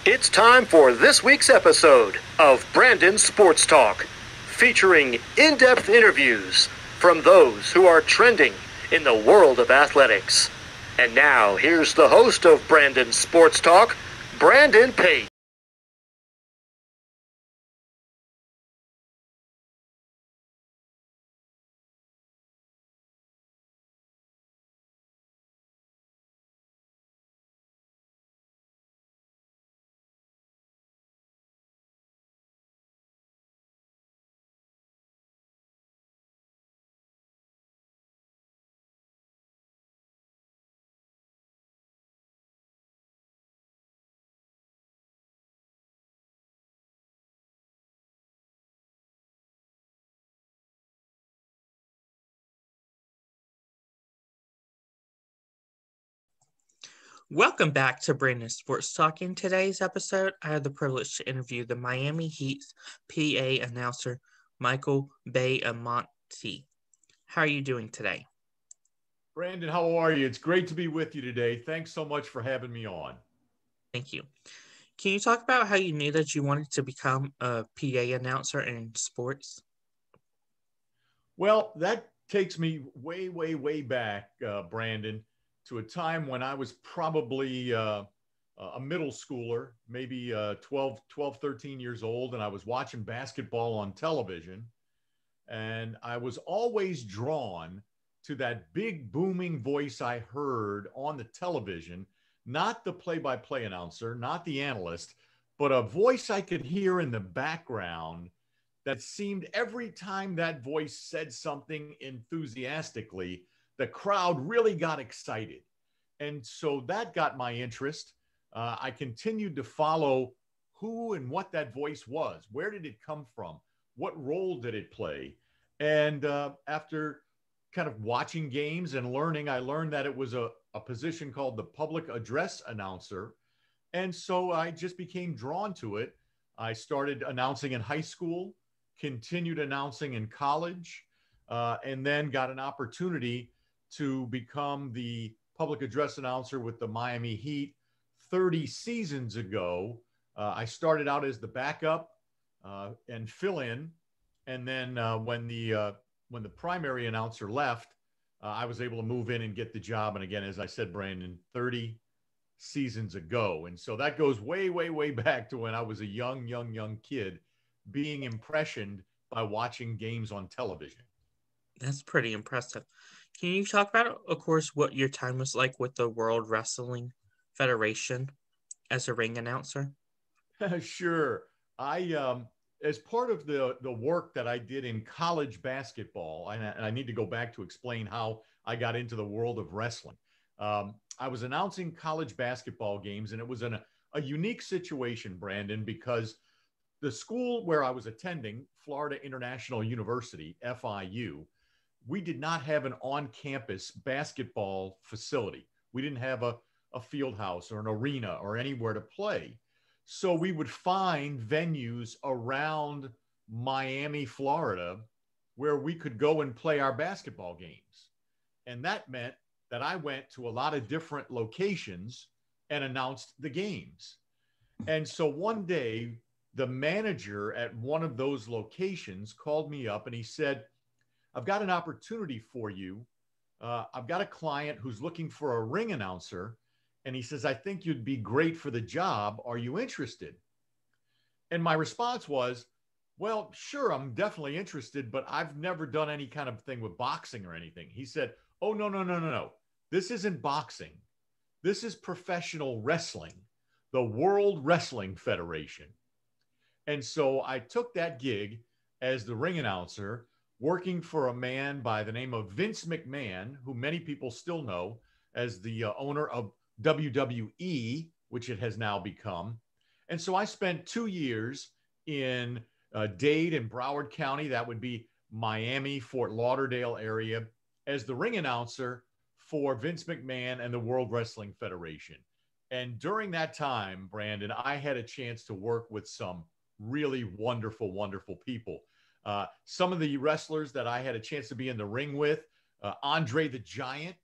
It's time for this week's episode of Brandon Sports Talk, featuring in-depth interviews from those who are trending in the world of athletics. And now, here's the host of Brandon Sports Talk, Brandon Pate. Welcome back to Brandon Sports Talk. In today's episode, I have the privilege to interview the Miami Heat's PA announcer, Michael Baiamonte. How are you doing today? Brandon, how are you? It's great to be with you today. Thanks so much for having me on. Thank you. Can you talk about how you knew that you wanted to become a PA announcer in sports? Well, that takes me way back, Brandon, to a time when I was probably a middle schooler, maybe 12, 13 years old, and I was watching basketball on television. And I was always drawn to that big booming voice I heard on the television, not the play-by-play announcer, not the analyst, but a voice I could hear in the background that seemed every time that voice said something enthusiastically, the crowd really got excited. And so that got my interest. I continued to follow who and what that voice was. Where did it come from? What role did it play? And after kind of watching games and learning, I learned that it was a position called the public address announcer. And so I just became drawn to it. I started announcing in high school, continued announcing in college, and then got an opportunity to become the public address announcer with the Miami Heat 30 seasons ago. I started out as the backup and fill in. And then when the primary announcer left, I was able to move in and get the job. And again, as I said, Brandon, 30 seasons ago. And so that goes way back to when I was a young kid being impressioned by watching games on television. That's pretty impressive. Can you talk about, of course, what your time was like with the World Wrestling Federation as a ring announcer? Sure. As part of the work that I did in college basketball, and I need to go back to explain how I got into the world of wrestling. I was announcing college basketball games, and it was a unique situation, Brandon, because the school where I was attending, Florida International University, FIU, we did not have an on-campus basketball facility. We didn't have a field house or an arena or anywhere to play. So we would find venues around Miami, Florida, where we could go and play our basketball games. And that meant that I went to a lot of different locations and announced the games. And so one day, the manager at one of those locations called me up and he said, I've got an opportunity for you. I've got a client who's looking for a ring announcer. And he says, I think you'd be great for the job. Are you interested? And my response was, well, sure, I'm definitely interested, but I've never done any kind of thing with boxing or anything. He said, oh, no. This isn't boxing. This is professional wrestling, the World Wrestling Federation. And so I took that gig as the ring announcer, working for a man by the name of Vince McMahon, who many people still know as the owner of WWE, which it has now become. And so I spent 2 years in Dade and Broward County. That would be Miami, Fort Lauderdale area, as the ring announcer for Vince McMahon and the World Wrestling Federation. And during that time, Brandon, I had a chance to work with some really wonderful people. Some of the wrestlers that I had a chance to be in the ring with, Andre the Giant,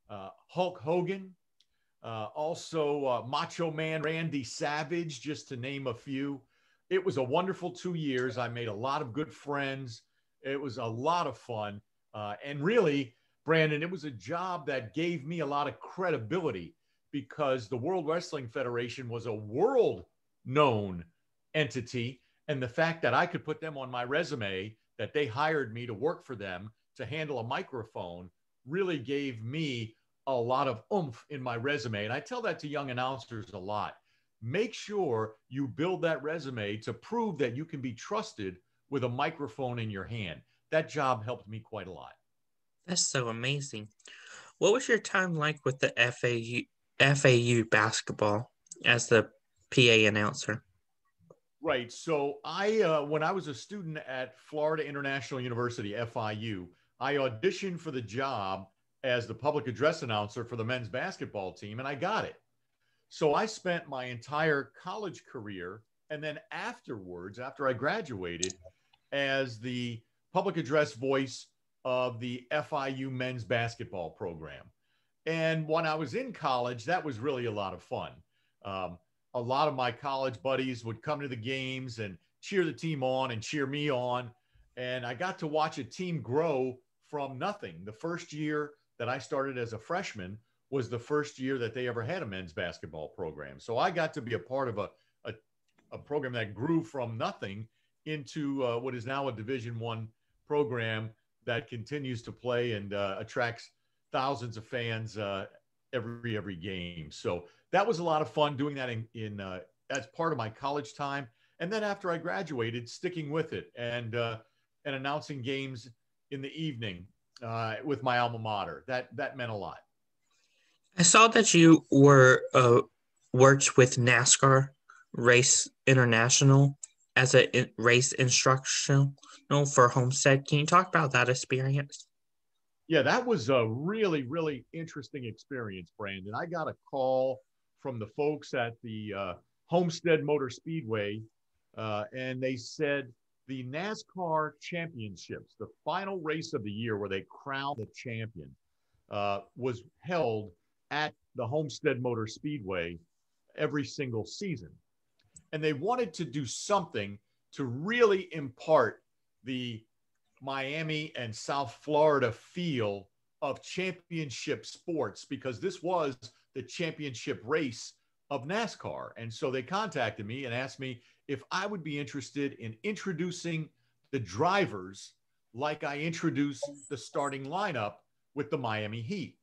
Hulk Hogan, Also Macho Man Randy Savage, just to name a few. It was a wonderful 2 years. I made a lot of good friends. It was a lot of fun. And really, Brandon, it was a job that gave me a lot of credibility because the World Wrestling Federation was a world known entity. And the fact that I could put them on my resume, that they hired me to work for them to handle a microphone, really gave me a lot of oomph in my resume. And I tell that to young announcers a lot. Make sure you build that resume to prove that you can be trusted with a microphone in your hand. That job helped me quite a lot. That's so amazing. What was your time like with the FAU basketball as the PA announcer? Right. So when I was a student at Florida International University, FIU, I auditioned for the job as the public address announcer for the men's basketball team, and I got it. So I spent my entire college career, and then afterwards, after I graduated, as the public address voice of the FIU men's basketball program. And when I was in college, that was really a lot of fun. A lot of my college buddies would come to the games and cheer the team on and cheer me on. And I got to watch a team grow from nothing. The first year that I started as a freshman was the first year that they ever had a men's basketball program. So I got to be a part of a program that grew from nothing into what is now a Division I program that continues to play and attracts thousands of fans every game. So that was a lot of fun doing that in as part of my college time. And then after I graduated, sticking with it and announcing games in the evening with my alma mater. That meant a lot. I saw that you were worked with NASCAR Race International as a race instructional for Homestead. Can you talk about that experience? Yeah, that was a really, really interesting experience, Brandon. I got a call from the folks at the Homestead Motor Speedway, and they said the NASCAR championships, the final race of the year where they crown the champion, was held at the Homestead Motor Speedway every single season. And they wanted to do something to really impart the Miami and South Florida feel of championship sports, because this was the championship race of NASCAR. And so they contacted me and asked me if I would be interested in introducing the drivers like I introduced the starting lineup with the Miami Heat.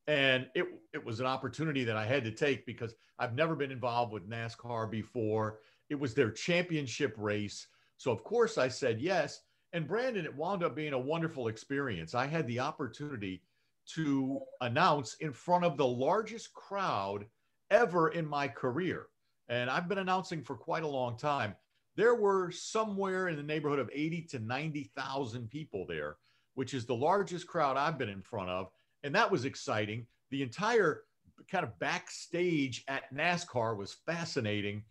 And it was an opportunity that I had to take because I've never been involved with NASCAR before. It was their championship race. So, of course, I said yes. And Brandon, it wound up being a wonderful experience. I had the opportunity to announce in front of the largest crowd ever in my career. And I've been announcing for quite a long time. There were somewhere in the neighborhood of 80 to 90,000 people there, which is the largest crowd I've been in front of. And that was exciting. The entire kind of backstage at NASCAR was fascinating.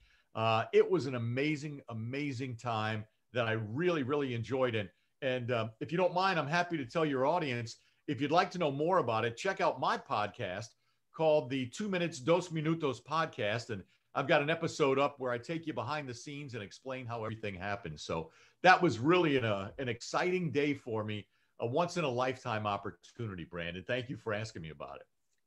It was an amazing, amazing time that I really, really enjoyed. And if you don't mind, I'm happy to tell your audience, if you'd like to know more about it, check out my podcast called the 2 Minutes, Dos Minutos podcast. And I've got an episode up where I take you behind the scenes and explain how everything happened. So that was really an exciting day for me. A once in a lifetime opportunity, Brandon. Thank you for asking me about it.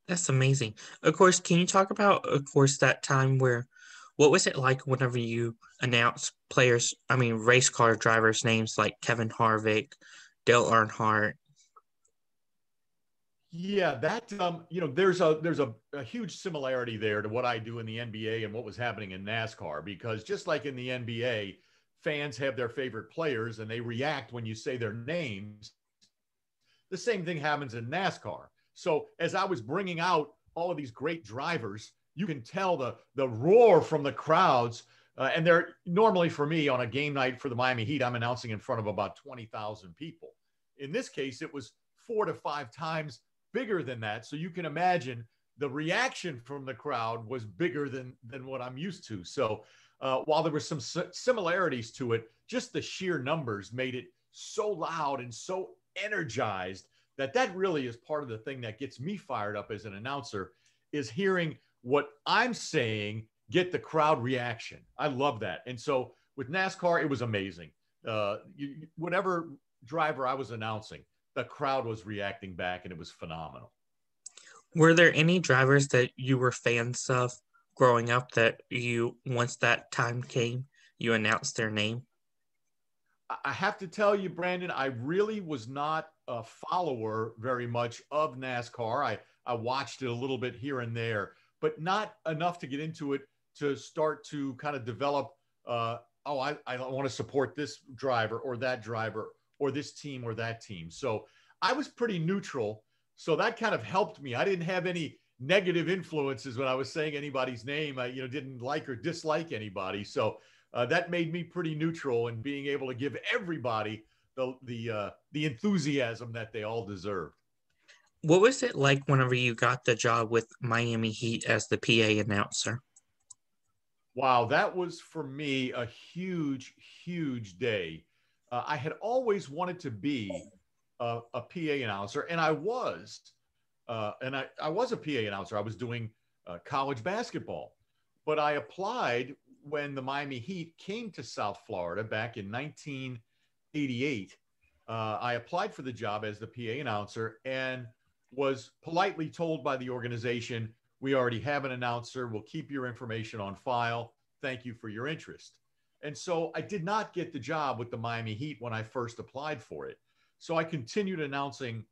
That's amazing. Of course, can you talk about, of course, that time what was it like whenever you announced race car drivers' names like Kevin Harvick, Dale Earnhardt? Yeah, that there's a huge similarity there to what I do in the NBA and what was happening in NASCAR, because just like in the NBA, fans have their favorite players and they react when you say their names. The same thing happens in NASCAR. So as I was bringing out all of these great drivers, you can tell the roar from the crowds. And they're normally, for me, on a game night for the Miami Heat, I'm announcing in front of about 20,000 people. In this case, it was 4 to 5 times bigger than that. So you can imagine the reaction from the crowd was bigger than what I'm used to. So while there were some similarities to it, just the sheer numbers made it so loud and so energized that really is part of the thing that gets me fired up as an announcer, is hearing what I'm saying get the crowd reaction. I love that. And so with NASCAR, it was amazing. Whatever driver I was announcing, the crowd was reacting back, and it was phenomenal. Were there any drivers that you were fans of growing up that you, once that time came, you announced their name? I have to tell you, Brandon, I really was not a follower very much of NASCAR. I watched it a little bit here and there, but not enough to get into it to start to kind of develop, I want to support this driver or that driver or this team or that team. So I was pretty neutral. So that kind of helped me. I didn't have any negative influences when I was saying anybody's name. I didn't like or dislike anybody. So that made me pretty neutral and being able to give everybody the enthusiasm that they all deserved. What was it like whenever you got the job with Miami Heat as the PA announcer? Wow, that was for me a huge, huge day. I had always wanted to be a PA announcer, and I was, I was a PA announcer. I was doing college basketball, but I applied when the Miami Heat came to South Florida back in 1988. I applied for the job as the PA announcer and was politely told by the organization, "We already have an announcer. We'll keep your information on file. Thank you for your interest." And so I did not get the job with the Miami Heat when I first applied for it. So I continued announcing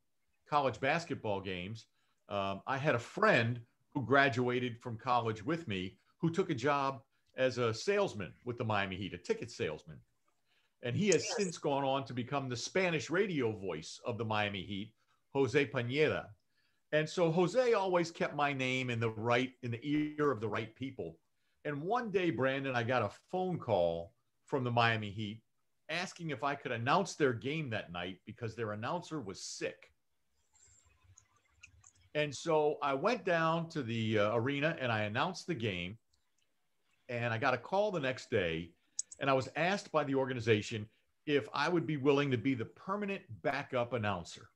college basketball games. I had a friend who graduated from college with me who took a job as a salesman with the Miami Heat, a ticket salesman. And he has since gone on to become the Spanish radio voice of the Miami Heat, Jose Pineda. And so Jose always kept my name in the ear of the right people. And one day, Brandon, I got a phone call from the Miami Heat asking if I could announce their game that night because their announcer was sick. And so I went down to the arena and I announced the game. And I got a call the next day, and I was asked by the organization if I would be willing to be the permanent backup announcer.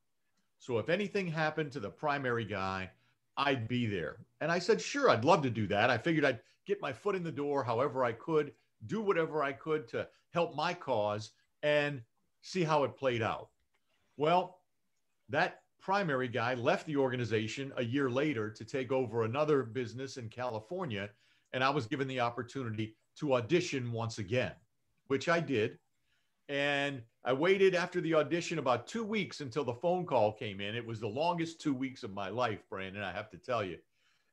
So if anything happened to the primary guy, I'd be there. And I said, sure, I'd love to do that. I figured I'd get my foot in the door however I could, do whatever I could to help my cause and see how it played out. Well, that primary guy left the organization a year later to take over another business in California. And I was given the opportunity to audition once again, which I did. And I waited after the audition about 2 weeks until the phone call came in. It was the longest 2 weeks of my life, Brandon, I have to tell you.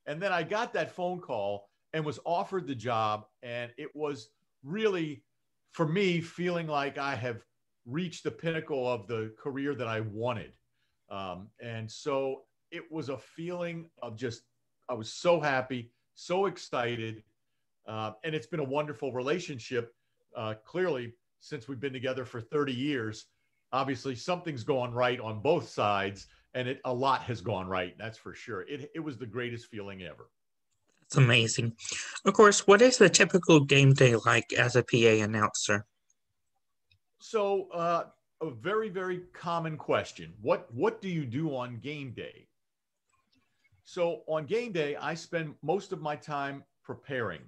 And then I got that phone call and was offered the job. And it was really, for me, feeling like I have reached the pinnacle of the career that I wanted. And so it was a feeling of just, I was so happy, so excited. And it's been a wonderful relationship. Clearly, since we've been together for 30 years, obviously something's gone right on both sides, and a lot has gone right. That's for sure. It was the greatest feeling ever. It's amazing. Of course, what is the typical game day like as a PA announcer? So a very, very common question. What do you do on game day? So on game day, I spend most of my time preparing,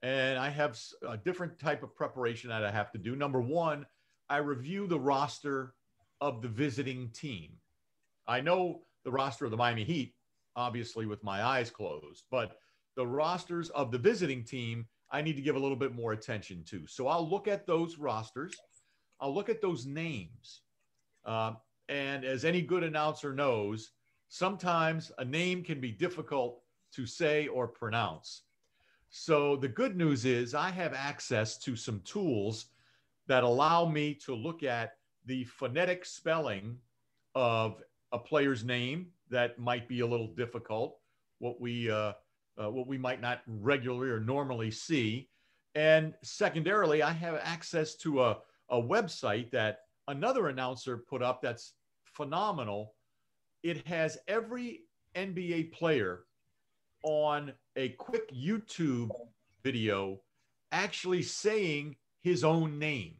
and I have a different type of preparation that I have to do. Number one, I review the roster of the visiting team. I know the roster of the Miami Heat, obviously with my eyes closed, but the rosters of the visiting team, I need to give a little bit more attention to. So I'll look at those rosters. I'll look at those names. And as any good announcer knows, sometimes a name can be difficult to say or pronounce. So the good news is I have access to some tools that allow me to look at the phonetic spelling of a player's name that might be a little difficult, what we might not regularly or normally see. And secondarily, I have access to a website that another announcer put up that's phenomenal. It has every NBA player on a quick YouTube video actually saying his own name.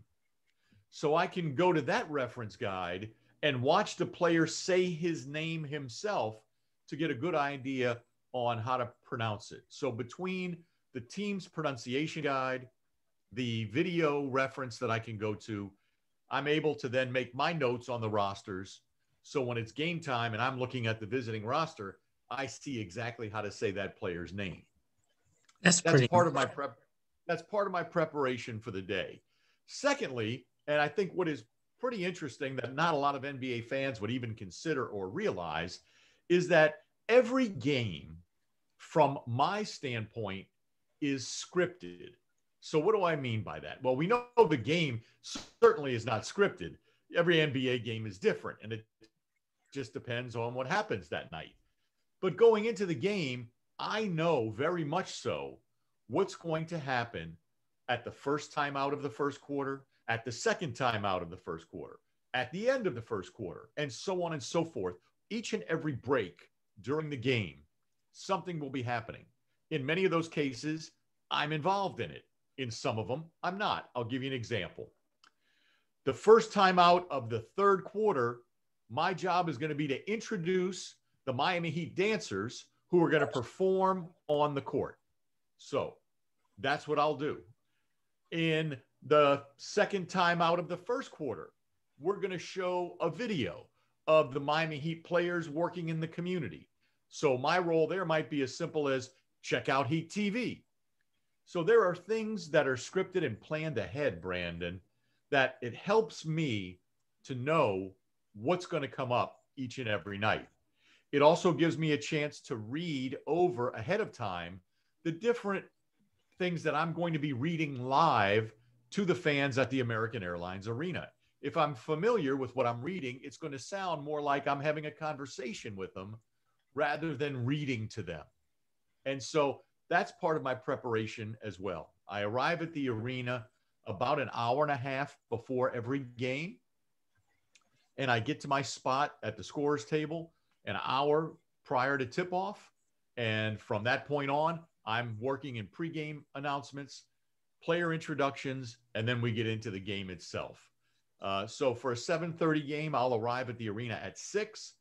So I can go to that reference guide and watch the player say his name himself to get a good idea on how to pronounce it. So between the team's pronunciation guide, the video reference that I can go to, I'm able to then make my notes on the rosters. So when it's game time and I'm looking at the visiting roster, I see exactly how to say that player's name. That's That's pretty. part of my prep. That's part of my preparation for the day. Secondly, and I think what is pretty interesting that not a lot of NBA fans would even consider or realize is that every game, from my standpoint, is scripted. So what do I mean by that? Well, we know the game certainly is not scripted. Every NBA game is different, and it just depends on what happens that night. But going into the game, I know very much so what's going to happen at the first time out of the first quarter, at the second time out of the first quarter, at the end of the first quarter, and so on and so forth. Each and every break during the game, something will be happening. In many of those cases, I'm involved in it. In some of them, I'm not. I'll give you an example. The first time out of the third quarter, my job is going to be to introduce the Miami Heat dancers who are going to perform on the court. So that's what I'll do. In the second time out of the first quarter, we're going to show a video of the Miami Heat players working in the community. So my role there might be as simple as check out Heat TV. So there are things that are scripted and planned ahead, Brandon, that it helps me to know what's going to come up each and every night. It also gives me a chance to read over ahead of time the different things that I'm going to be reading live to the fans at the American Airlines Arena. If I'm familiar with what I'm reading, it's going to sound more like I'm having a conversation with them rather than reading to them. And so that's part of my preparation as well. I arrive at the arena about an hour and a half before every game, and I get to my spot at the scorer's table an hour prior to tip-off. And from that point on, I'm working in pregame announcements, player introductions, and then we get into the game itself. So for a 7:30 game, I'll arrive at the arena at 6.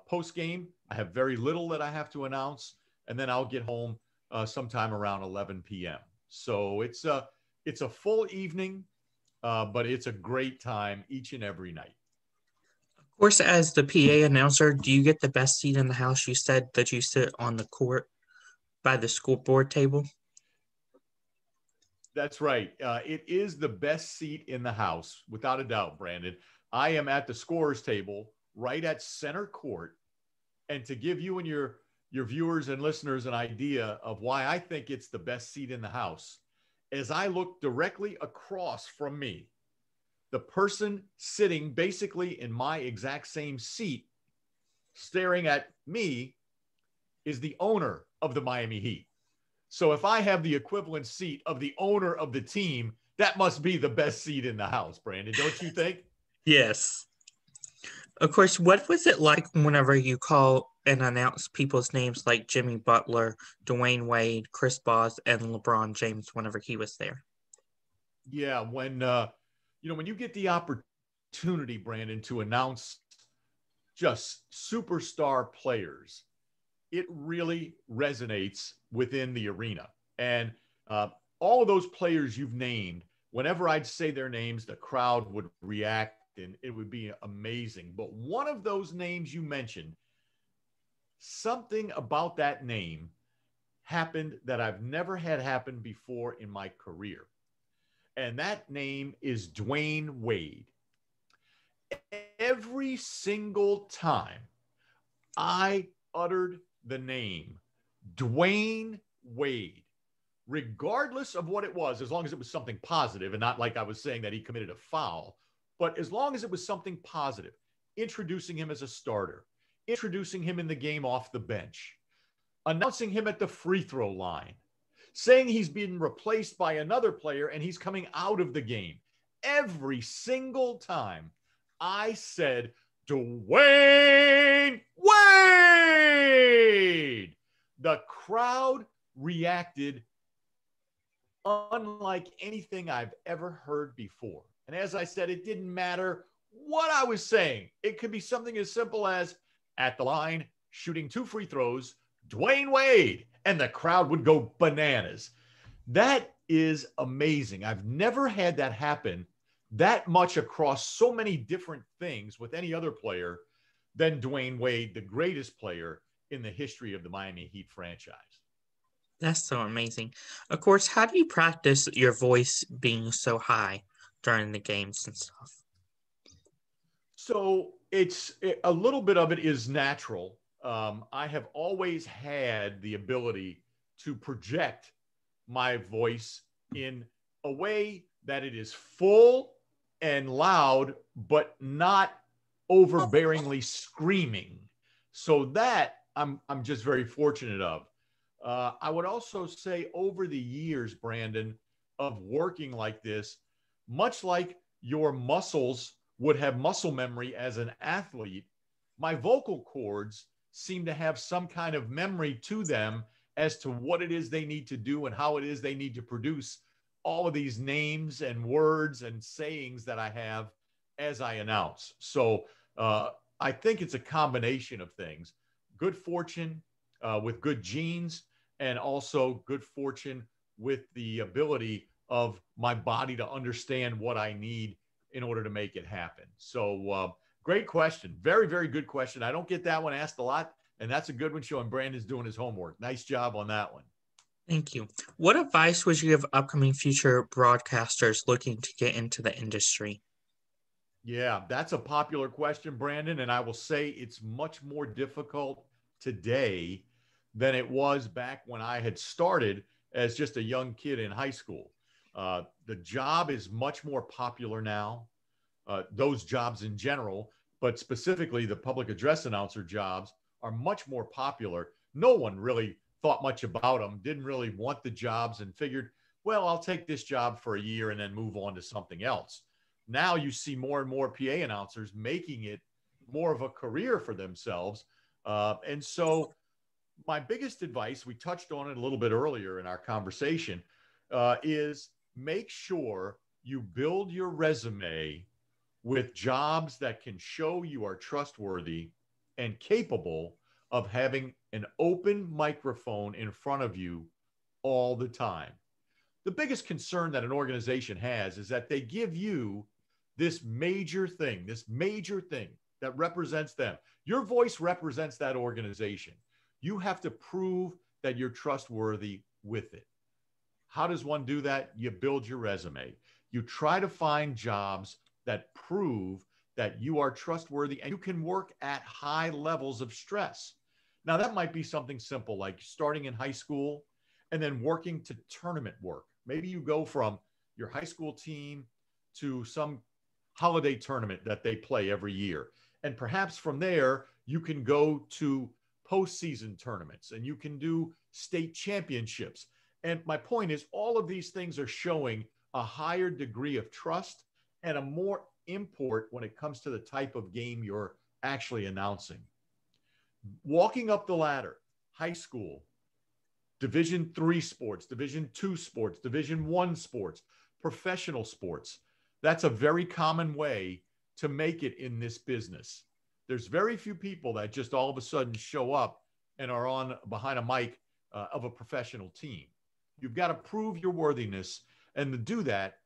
Post-game, I have very little that I have to announce, and then I'll get home sometime around 11 p.m. So it's a full evening, but it's a great time each and every night. Of course, as the PA announcer, do you get the best seat in the house? You said that you sit on the court by the scoreboard table. That's right. It is the best seat in the house, without a doubt, Brandon. I am at the scorer's table right at center court. And to give you and your viewers and listeners an idea of why I think it's the best seat in the house, as I look directly across from me, the person sitting basically in my exact same seat, staring at me, is the owner of the Miami Heat. So if I have the equivalent seat of the owner of the team, that must be the best seat in the house, Brandon, don't you think? Yes. Of course, what was it like whenever you call and announce people's names like Jimmy Butler, Dwayne Wade, Chris Bosh, and LeBron James whenever he was there? Yeah, when you get the opportunity, Brandon, to announce just superstar players, it really resonates within the arena. And all of those players you've named, whenever I'd say their names, the crowd would react and it would be amazing. But one of those names you mentioned, something about that name happened that I've never had happen before in my career. And that name is Dwayne Wade. Every single time I uttered the name Dwayne Wade, regardless of what it was, as long as it was something positive and not like I was saying that he committed a foul, but as long as it was something positive, introducing him as a starter, introducing him in the game off the bench, announcing him at the free throw line, saying he's been replaced by another player and he's coming out of the game. Every single time I said, Dwayne Wade, the crowd reacted unlike anything I've ever heard before. And as I said, it didn't matter what I was saying. It could be something as simple as at the line, shooting 2 free throws, Dwayne Wade, and the crowd would go bananas. That is amazing. I've never had that happen that much across so many different things with any other player than Dwayne Wade, the greatest player in the history of the Miami Heat franchise. That's so amazing. Of course, how do you practice your voice being so high during the games and stuff? So it's a little bit of it is natural. I have always had the ability to project my voice in a way that it is full and loud, but not overbearingly screaming. So that I'm just very fortunate of. I would also say over the years, Brandon, of working like this, much like your muscles would have muscle memory as an athlete, my vocal cords seem to have some kind of memory to them as to what it is they need to do and how it is they need to produce all of these names and words and sayings that I have as I announce. So I think it's a combination of things. Good fortune with good genes, and also good fortune with the ability of my body to understand what I need in order to make it happen. So great question. Very, very good question. I don't get that one asked a lot, and that's a good one showing Brandon's doing his homework. Nice job on that one. Thank you. What advice would you give upcoming future broadcasters looking to get into the industry? Yeah, that's a popular question, Brandon, and I will say it's much more difficult today than it was back when I had started as just a young kid in high school. The job is much more popular now, those jobs in general, but specifically the public address announcer jobs are much more popular. No one really thought much about them, didn't really want the jobs, and figured, well, I'll take this job for a year and then move on to something else. Now you see more and more PA announcers making it more of a career for themselves. And so my biggest advice, we touched on it a little bit earlier in our conversation, is make sure you build your resume with jobs that can show you are trustworthy and capable of having an open microphone in front of you all the time. The biggest concern that an organization has is that they give you this major thing that represents them. Your voice represents that organization. You have to prove that you're trustworthy with it. How does one do that? You build your resume. You try to find jobs that prove that you are trustworthy and you can work at high levels of stress. Now, that might be something simple like starting in high school and then working to tournament work. Maybe you go from your high school team to some holiday tournament that they play every year. And perhaps from there, you can go to postseason tournaments and you can do state championships. And my point is, all of these things are showing a higher degree of trust and a more import when it comes to the type of game you're actually announcing. Walking up the ladder, high school, Division III sports, Division II sports, Division I sports, professional sports. That's a very common way to make it in this business. There's very few people that just all of a sudden show up and are on behind a mic of a professional team. You've got to prove your worthiness. And to do that,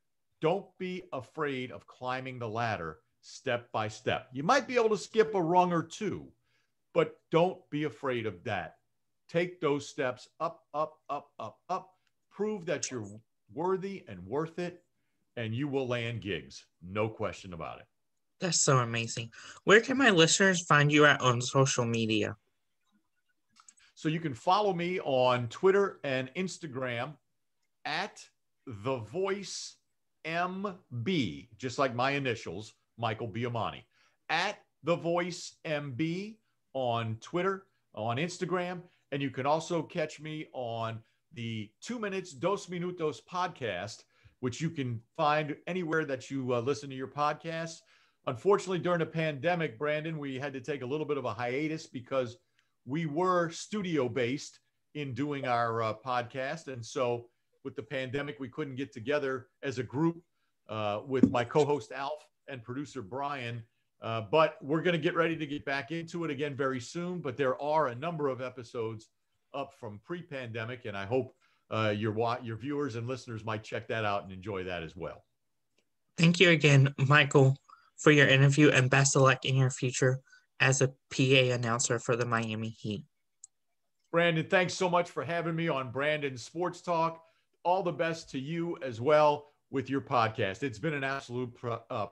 don't be afraid of climbing the ladder step by step. You might be able to skip a rung or two, but don't be afraid of that. Take those steps up, up, up, up, up. Prove that you're worthy and worth it, and you will land gigs. No question about it. That's so amazing. Where can my listeners find you at on social media? So you can follow me on Twitter and Instagram at The Voice MB, just like my initials, Michael Baiamonte. At The Voice MB on Twitter, on Instagram, and you can also catch me on the 2 Minutes, Dos Minutos podcast, which you can find anywhere that you listen to your podcasts. Unfortunately, during the pandemic, Brandon, we had to take a little bit of a hiatus because we were studio-based in doing our podcast. And so with the pandemic, we couldn't get together as a group with my co-host Alf and producer Brian. But we're going to get ready to get back into it again very soon. But there are a number of episodes up from pre-pandemic, and I hope your viewers and listeners might check that out and enjoy that as well. Thank you again, Michael, for your interview, and best of luck in your future as a PA announcer for the Miami Heat. Brandon, thanks so much for having me on Brandon Sports Talk. All the best to you as well with your podcast. It's been an absolute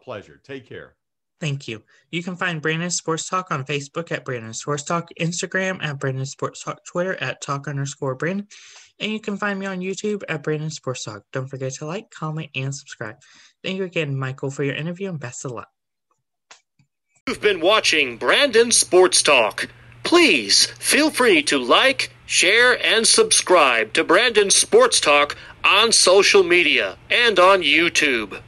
pleasure. Take care. Thank you. You can find Brandon Sports Talk on Facebook at Brandon Sports Talk, Instagram at Brandon Sports Talk, Twitter at Talk_Brandon, and you can find me on YouTube at Brandon Sports Talk. Don't forget to like, comment, and subscribe. Thank you again, Michael, for your interview, and best of luck. You've been watching Brandon Sports Talk. Please feel free to like, share, and subscribe to Brandon Sports Talk on social media and on YouTube.